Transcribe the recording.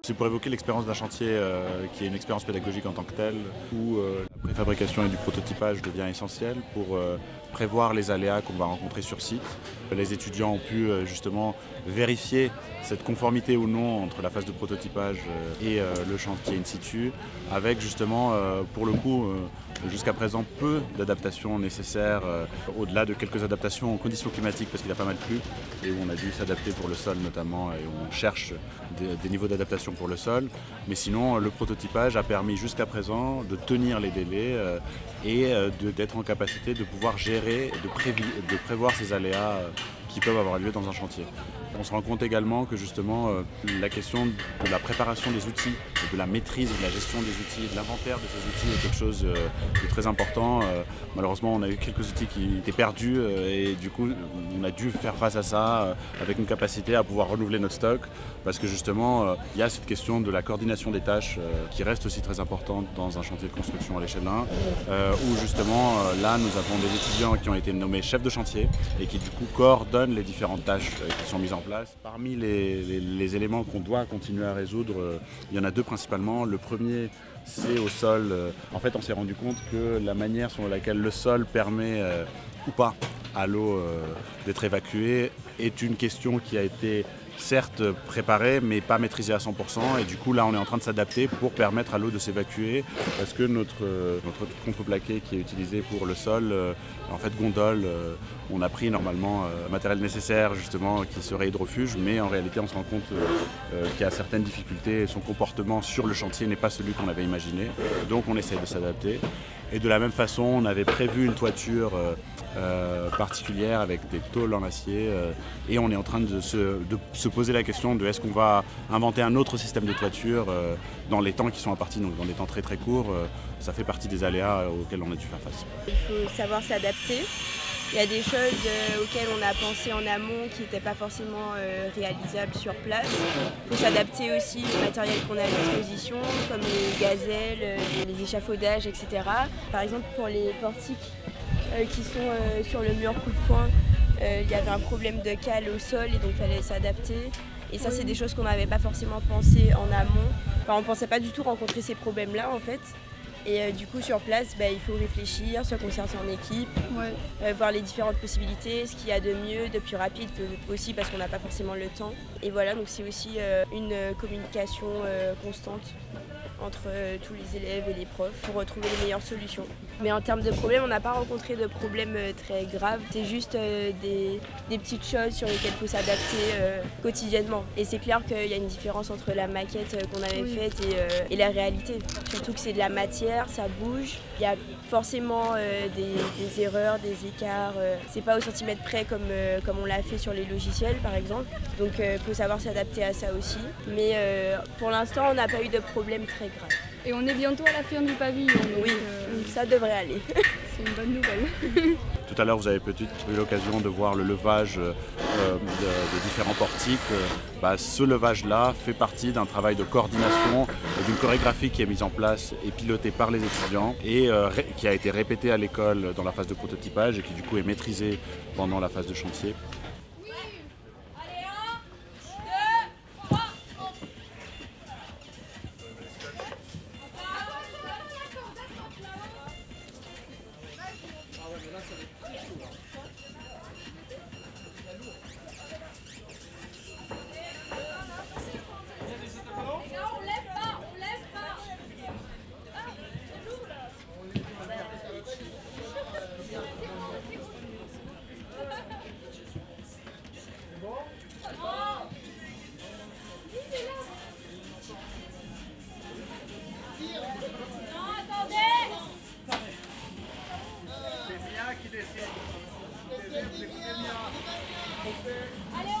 C'est pour évoquer l'expérience d'un chantier qui est une expérience pédagogique en tant que telle, où la préfabrication et du prototypage devient essentiel pour prévoir les aléas qu'on va rencontrer sur site. Les étudiants ont pu justement vérifier cette conformité ou non entre la phase de prototypage et le chantier in situ, avec justement, pour le coup, jusqu'à présent peu d'adaptations nécessaires, au-delà de quelques adaptations aux conditions climatiques parce qu'il a pas mal plu et où on a dû s'adapter pour le sol notamment et où on cherche des niveaux d'adaptation pour le sol. Mais sinon, le prototypage a permis jusqu'à présent de tenir les délais et d'être en capacité de pouvoir gérer, de prévoir ces aléas qui peuvent avoir lieu dans un chantier. On se rend compte également que justement la question de la préparation des outils, de la maîtrise, de la gestion des outils, de l'inventaire de ces outils est quelque chose de très important. Malheureusement, on a eu quelques outils qui étaient perdus et du coup, on a dû faire face à ça avec une capacité à pouvoir renouveler notre stock parce que justement, il y a cette question de la coordination des tâches qui reste aussi très importante dans un chantier de construction à l'échelle 1, où justement, là, nous avons des étudiants qui ont été nommés chefs de chantier et qui du coup coordonnent les différentes tâches qui sont mises en place. Parmi les éléments qu'on doit continuer à résoudre, il y en a deux principalement. Le premier, c'est au sol. En fait, on s'est rendu compte que la manière selon laquelle le sol permet ou pas à l'eau d'être évacuée est une question qui a été certes préparée mais pas maîtrisée à 100%, et du coup là on est en train de s'adapter pour permettre à l'eau de s'évacuer parce que notre contreplaqué qui est utilisé pour le sol, en fait gondole, on a pris normalement le matériel nécessaire justement qui serait hydrofuge, mais en réalité on se rend compte qu'il y a certaines difficultés et son comportement sur le chantier n'est pas celui qu'on avait imaginé, donc on essaie de s'adapter. Et de la même façon, on avait prévu une toiture particulière avec des tôles en acier et on est en train de se poser la question de est-ce qu'on va inventer un autre système de toiture dans les temps qui sont impartis, donc dans des temps très très courts. Ça fait partie des aléas auxquels on a dû faire face. Il faut savoir s'adapter. Il y a des choses auxquelles on a pensé en amont qui n'étaient pas forcément réalisables sur place. Il faut s'adapter aussi au matériel qu'on a à disposition, comme les gazelles, les échafaudages, etc. Par exemple, pour les portiques qui sont sur le mur coup de poing, il y avait un problème de cale au sol et donc il fallait s'adapter. Et ça, c'est des choses qu'on n'avait pas forcément pensé en amont. Enfin, on ne pensait pas du tout rencontrer ces problèmes-là, en fait. Et du coup, sur place, il faut réfléchir, se concerter en équipe, voir les différentes possibilités, ce qu'il y a de mieux, de plus rapide aussi, parce qu'on n'a pas forcément le temps. Et voilà, donc c'est aussi une communication constante entre tous les élèves et les profs pour retrouver les meilleures solutions. Mais en termes de problèmes, on n'a pas rencontré de problèmes très graves. C'est juste des petites choses sur lesquelles il faut s'adapter quotidiennement. Et c'est clair qu'il y a une différence entre la maquette qu'on avait faite et la réalité. Surtout que c'est de la matière, ça bouge. Il y a forcément des erreurs, des écarts. C'est pas au centimètre près comme on l'a fait sur les logiciels par exemple. Donc il faut savoir s'adapter à ça aussi. Mais pour l'instant, on n'a pas eu de problème très grave. Et on est bientôt à la fin du pavillon. Donc, oui, ça devrait aller. C'est une bonne nouvelle. Tout à l'heure, vous avez peut-être eu l'occasion de voir le levage de différents portiques. Ce levage-là fait partie d'un travail de coordination et d'une chorégraphie qui est mise en place et pilotée par les étudiants et qui a été répétée à l'école dans la phase de prototypage et qui du coup est maîtrisée pendant la phase de chantier. Allez,